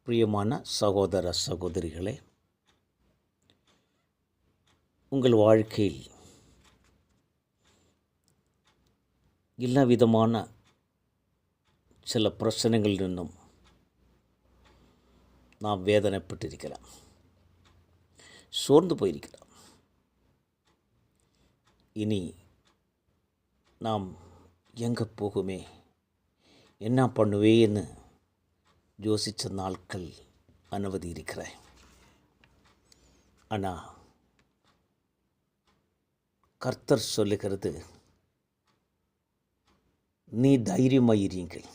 பிரியமான சகோதர சகோதரிகளே, உங்கள் வாழ்க்கையில் எல்லா விதமான சில பிரச்சனைகளில் இருந்தும் நாம் வேதனைப்பட்டிருக்கலாம், சோர்ந்து போயிருக்கலாம். இனி நாம் எங்கே போகுமே, என்ன பண்ணுவேன்னு யோசித்த நாட்கள் அனுமதி இருக்கிறேன். ஆனால் கர்த்தர் சொல்லுகிறது, நீ தைரியமாயிருங்கள்,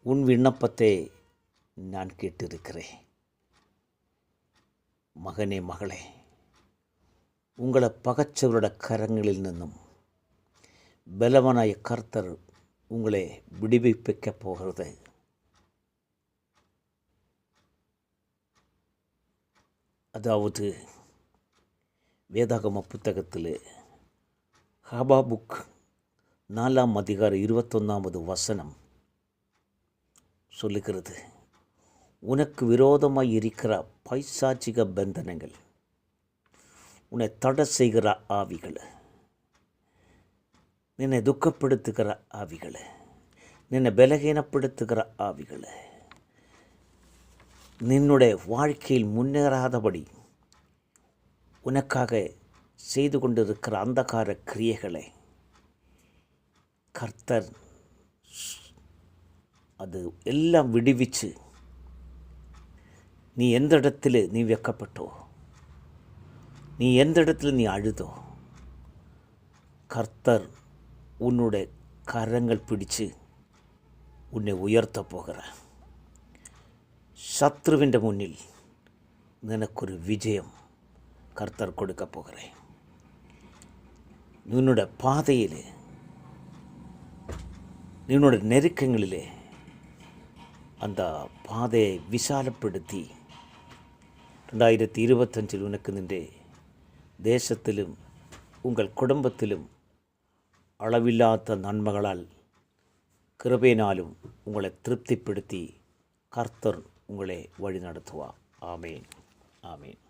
உன் விண்ணப்பத்தை நான் கேட்டிருக்கிறேன். மகனே மகளே, உங்களை பகைச்சவரோட கரங்களில் நின்றும் பலவனாய கர்த்தர் உங்களை விடுவிக்க போகிறது. அதாவது வேதாகம புத்தகத்தில் ஹபாக்குக் 4 அதிகாரம் 21 வசனம் சொல்லுகிறது, உனக்கு விரோதமாய் இருக்கிற பைசாச்சிக பந்தனங்கள், உன்னை தடை செய்கிற ஆவிகள், நின்னை துக்கப்படுத்துகிற ஆவிகள், நின்னை பலகீனப்படுத்துகிற ஆவிகள், நின்னுடைய வாழ்க்கையில் முன்னேறாதபடி உனக்காக செய்து கொண்டிருக்கிற அந்தகார கிரியைகளை கர்த்தர் அது எல்லாம் விடுவிச்சு, நீ எந்த இடத்துல நீ வெட்கப்பட்டோ, நீ எந்த இடத்துல நீ அழுதோ, கர்த்தர் உன்னுடைய கரங்கள் பிடிச்சு உன்னை உயர்த்த போகிற. சத்ருவின் முன்னில் எனக்கொரு விஜயம் கர்த்தர் கொடுக்க போகிறேன். உன்னுடைய பாதையில், உன்னுடைய நெருக்கங்களிலே அந்த பாதையை விசாலப்படுத்தி 2025 உனக்கு நின்றே தேசத்திலும் உங்கள் குடும்பத்திலும் அளவில்லாத நன்மைகளால் கிருபையினாலும் உங்களை திருப்திப்படுத்தி கர்த்தர் உங்களை வழி நடத்துவார். ஆமேன், ஆமேன்.